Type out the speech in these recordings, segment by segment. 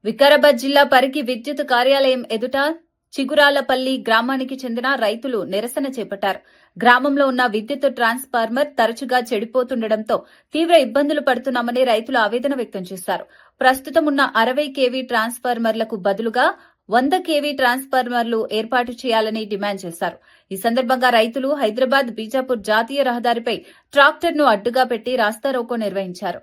వికారాబాద్ జిల్లా పరిగి విద్యుత్ కార్యాలయం ఎదుట చిగురాలపల్లి గ్రామానికి చెందిన రైతులు నిరసన చేపట్టారు. గ్రామంలో ఉన్న విద్యుత్ ట్రాన్స్ఫార్మర్ తరచుగా చెడిపోతుండటంతో తీవ్ర ఇబ్బందులు పడుతున్నామని రైతులు ఆవేదన వ్యక్తం చేశారు. ప్రస్తుతం ఉన్న 60 kV ట్రాన్స్ఫార్మర్లకు బదులుగా 100 kV ట్రాన్స్ఫార్మర్లు ఏర్పాటు చేయాలని డిమాండ్ చేశారు. ఈ సందర్భంగా రైతులు హైదరాబాద్ బీజాపూర్ జాతీయ రహదారిపై ట్రాక్టర్ను అడ్డుగా పెట్టి రాస్తారోకో నిర్వహించారు.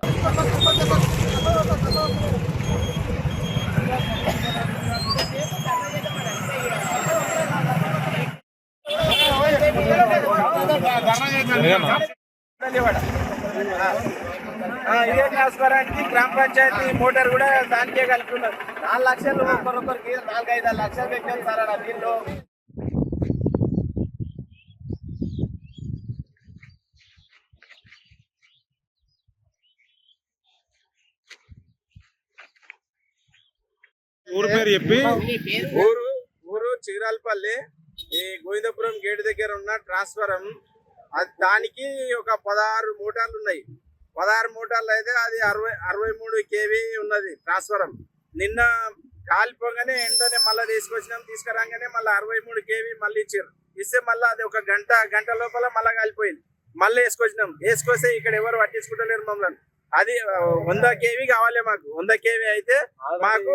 ఇదే ట్రాన్స్ఫరానికి గ్రామ పంచాయతీ మోటార్ కూడా దానికే కలుపుతున్నారు. 4 లక్షలు ఒక్కొక్కరికి 4-5 లక్షలు పెట్టాం సార్ అలా దీంట్లో. ఊరు పేరు చెప్పి. ఊరు చిగురాలపల్లి. ఈ గోవిందపురం గేట్ దగ్గర ఉన్న ట్రాన్స్ఫారం దానికి ఒక 16 మోటార్లు ఉన్నాయి. 16 మోటార్లు అయితే అది 63 kV ఉన్నది ట్రాన్స్ఫారం. నిన్న కాలిపోగానే వెంటనే మళ్ళీ తీసుకురాగానే మళ్ళీ 63 kV మళ్ళీ ఇచ్చారు. ఇస్తే మళ్ళీ అది ఒక గంట లోపల మళ్ళీ కాలిపోయింది. మళ్ళీ వేసుకొస్తే ఇక్కడ ఎవరు పట్టించుకుంటలేరు మమ్మల్ని. అది 100 kV కావాలి మాకు. 100 kV అయితే మాకు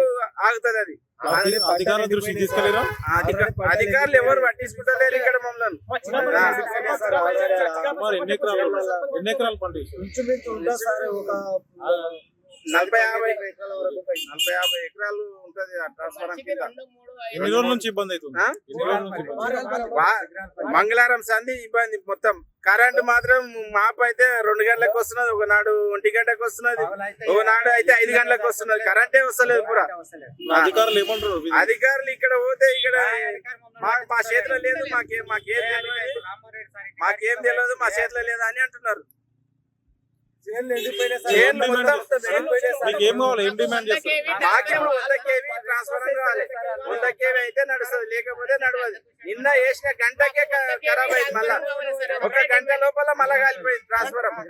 ఆగుతుంది. అది అధికారుల దృష్టికి తీసుకెళ్ళారా? అధికారులు ఎవరు పట్టించుకుంటలేరు ఇక్కడ మమ్మల్ని. ఎన్ని ఎకరాలు పంట 40-50 ఎకరాలు ఉంటది. ఎన్ని రోజుల నుంచి ఇబ్బంది అవుతుంది? మంగళవారం సంధి ఇబ్బంది మొత్తం. కరెంట్ మాత్రం మాపు అయితే 2 గంటలకు వస్తున్నది, ఒకనాడు 1 గంటకు వస్తున్నది, ఒకనాడు అయితే 5 గంటలకు వస్తున్నది. కరెంటే వస్తలేదు పూరా. అధికారులు ఏమంటారు? అధికారులు ఇక్కడ పోతే ఇక్కడ మా చేతిలో లేదు, మాకేం తెలియదు, మా చేతిలో లేదు అని అంటున్నారు. ఏం కావాలి? ఏం డిమాండ్ చేస్తారు? మాకేమో 100 kV ట్రాన్స్ఫార్మర్ కావాలి. 100 kV అయితే నడుస్తుంది, లేకపోతే నడవదు. నిన్న వేసిన గంటకే ఖరాబ్ అయింది. మళ్ళా 1 గంట లోపల మళ్ళా కాలిపోయింది ట్రాన్స్ఫార్మర్.